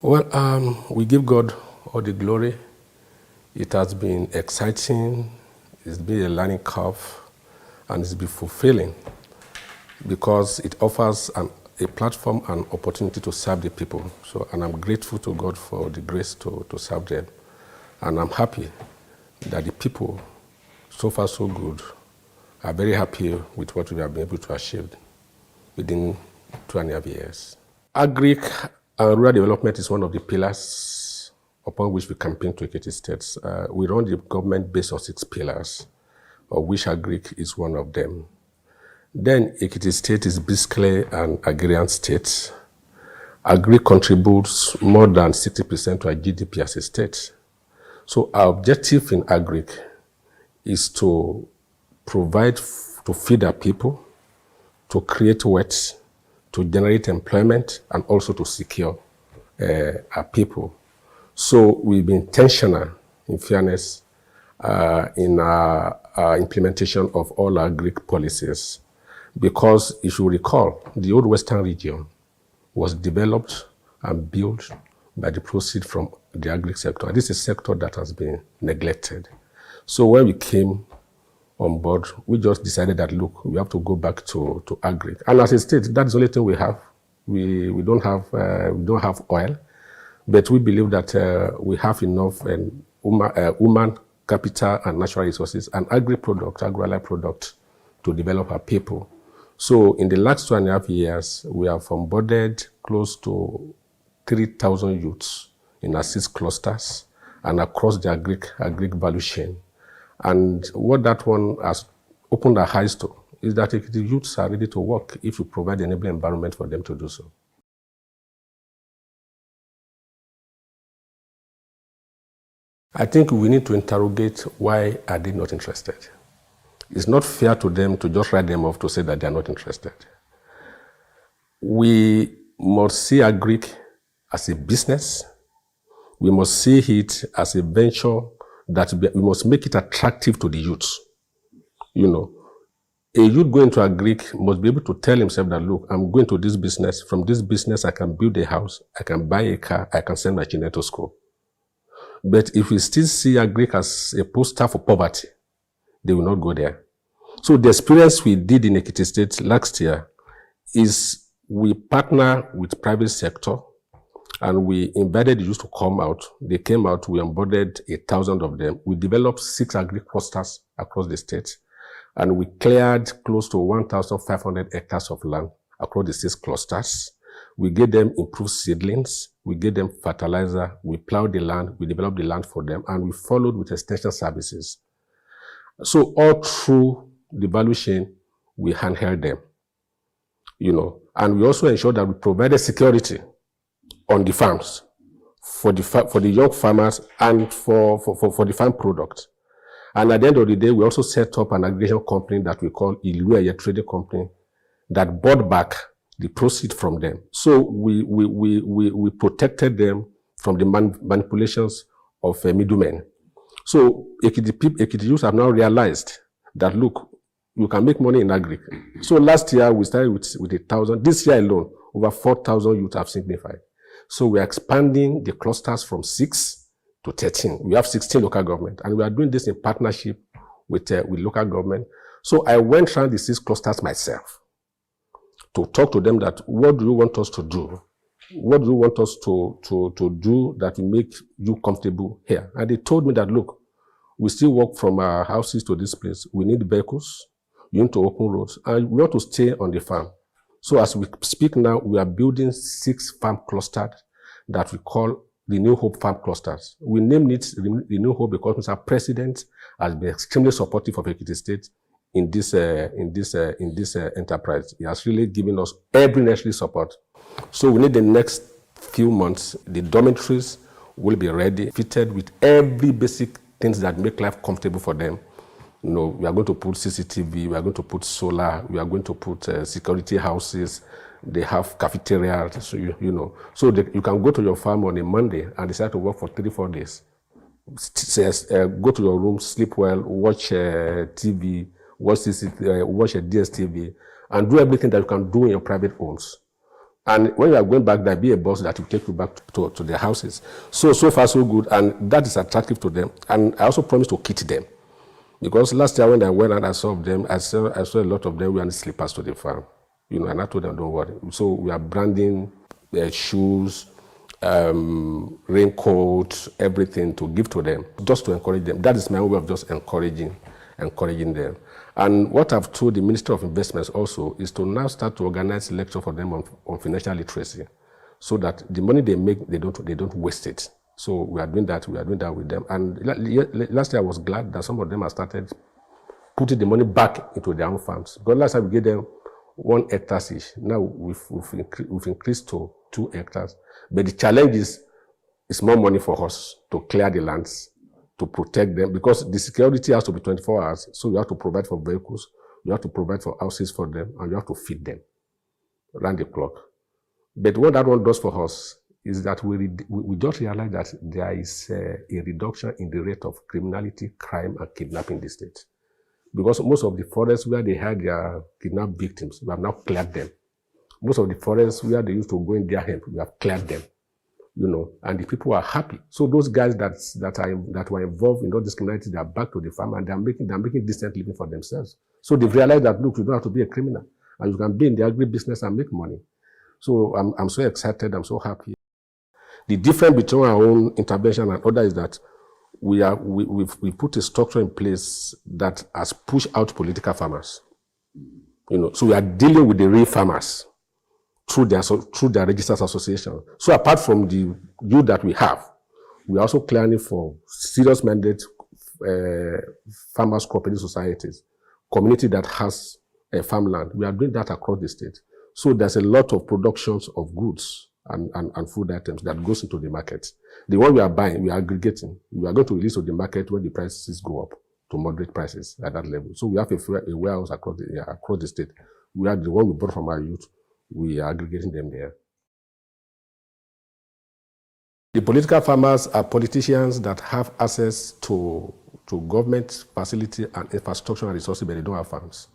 Well, we give God all the glory. It has been exciting, it's been a learning curve, and it's been fulfilling because it offers a platform and opportunity to serve the people. So, and I'm grateful to God for the grace to serve them. And I'm happy that the people, so far so good, are very happy with what we have been able to achieve within 2.5 years. Agric and rural development is one of the pillars upon which we campaign to Ekiti State. We run the government based on 6 pillars, of which Agric is one of them. Then Ekiti State is basically an agrarian state. Agric contributes more than 60% to our GDP as a state. So our objective in Agric is to provide, to feed our people, to create wealth, to generate employment, and also to secure our people. So we've been intentional, in fairness, in our implementation of all our Agric policies. Because if you recall, the old Western region was developed and built by the proceeds from the Agric sector. This is a sector that has been neglected. So when we came on board, we just decided that, look, we have to go back to Agric. And as a state, that's the only thing we have. We don't have oil, but we believe that we have enough human capital and natural resources and agri-allied product to develop our people. So in the last 2.5 years, we have onboarded close to 3,000 youths in our 6 clusters and across the agric value chain. And what that one has opened our eyes to is that the youths are ready to work if you provide the enabling environment for them to do so. I think we need to interrogate why are they not interested. It's not fair to them to just write them off to say that they are not interested. We must see Agric as a business. We must see it as a venture that we must make it attractive to the youths. You know, a youth going to Agric must be able to tell himself that, look, I'm going to this business. From this business, I can build a house, I can buy a car, I can send my children to school. But if we still see Agric as a poster for poverty, they will not go there. So the experience we did in Ekiti State last year is we partner with private sector and we invited the youth to come out. They came out, we onboarded 1,000 of them. We developed 6 Agric clusters across the state and we cleared close to 1,500 hectares of land across the 6 clusters. We gave them improved seedlings, we gave them fertilizer, we plowed the land, we developed the land for them, and we followed with extension services. So all through the value chain, we handheld them, you know, and we also ensured that we provided security on the farms for the young farmers and for the farm product. And at the end of the day, we also set up an aggregation company that we call Ilueye Trading Company that bought back the proceeds from them. So we protected them from the manipulations of middlemen. So Ekiti youths have now realized that, look, you can make money in Agric. So last year we started with 1,000. This year alone, over 4,000 youths have signified. So we are expanding the clusters from 6 to 13. We have 16 local government, and we are doing this in partnership with local government. So I went around the 6 clusters myself to talk to them that, what do you want us to do? What do you want us to do that will make you comfortable here? And they told me that, look, we still walk from our houses to this place. We need vehicles. You need to open roads. And we want to stay on the farm. So as we speak now, we are building 6 farm clusters that we call the New Hope Farm Clusters. We named it the New Hope because Mr. President has been extremely supportive of Ekiti State in this enterprise. He has really given us every necessary support. So we need the next few months, the dormitories will be ready, fitted with every basic things that make life comfortable for them. You know, we are going to put CCTV, we are going to put solar, we are going to put security houses. They have cafeteria, so you know. So you can go to your farm on a Monday and decide to work for 3-4 days. Go to your room, sleep well, watch TV, watch a DSTV, and do everything that you can do in your private homes. And when you are going back, there'll be a bus that will take you back to their houses. So far, so good. And that is attractive to them. And I also promise to kit them. Because last year when I went and I saw them, I saw a lot of them wearing slippers to the farm. And I told them, don't worry. So we are branding their shoes, raincoats, everything to give to them, just to encourage them. That is my way of just encouraging them. And what I've told the Minister of Investments also is to now start to organize lecture for them on financial literacy, so that the money they make, they don't waste it. So we are doing that with them. And last year I was glad that some of them have started putting the money back into their own farms. Because last time we gave them 1 hectare each. Now we've increased to 2 hectares. But the challenge is more money for us to clear the lands, to protect them, because the security has to be 24 hours. So you have to provide for vehicles, you have to provide for houses for them, and you have to feed them around the clock. But what that one does for us is that we just realize that there is a reduction in the rate of criminality, crime, and kidnapping in the state. Because most of the forests where they had their kidnapped victims, we have now cleared them. Most of the forests where they used to go in their hemp, we have cleared them. And the people are happy. So those guys that were involved in all this criminality, they are back to the farm and they're making decent living for themselves. So they've realized that, look, you don't have to be a criminal, and you can be in the agribusiness and make money. So I'm so excited, I'm so happy. The difference between our own intervention and others is that we put a structure in place that has pushed out political farmers. So we are dealing with the real farmers through their registered association. So apart from the youth that we have, we are also planning for serious mandate farmers cooperative societies, community that has farmland. We are doing that across the state. So there's a lot of productions of goods and food items that goes into the market. The one we are buying, we are aggregating. We are going to release to the market when the prices go up to moderate prices at that level. So we have a warehouse across the state. We are the one we bought from our youth. We are aggregating them there. The political farmers are politicians that have access to government facility and infrastructure and resources, but they don't have farms.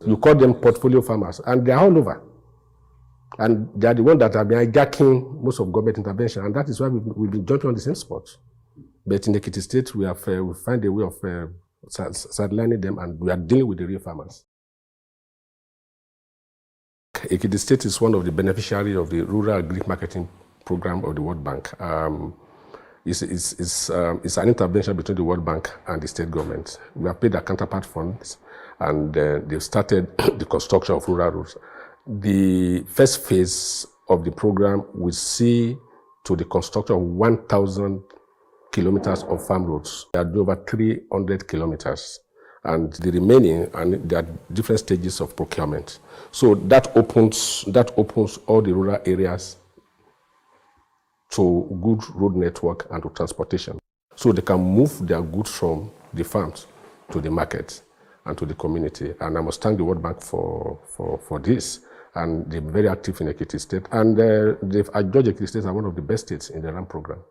You call them portfolio farmers, and they are all over. And they are the ones that have been hijacking most of government intervention, and that is why we've been jumping on the same spot. But in Ekiti State, we find a way of sidelining them, and we are dealing with the real farmers. Ekiti State is one of the beneficiaries of the Rural Agri Marketing Program of the World Bank. It's an intervention between the World Bank and the state government. We have paid their counterpart funds, and they've started the construction of rural roads. The first phase of the program will see to the construction of 1,000 kilometers of farm roads. There are over 300 kilometers. And the remaining, and there are different stages of procurement. So that opens all the rural areas to good road network and to transportation. So they can move their goods from the farms to the market and to the community. And I must thank the World Bank for this. And they're very active in Ekiti State. And I judge Ekiti State as one of the best states in the RAM program,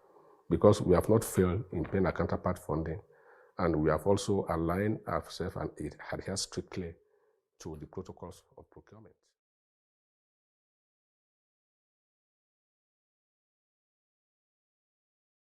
because we have not failed in paying our counterpart funding. And we have also aligned ourselves and adhere strictly to the protocols of procurement.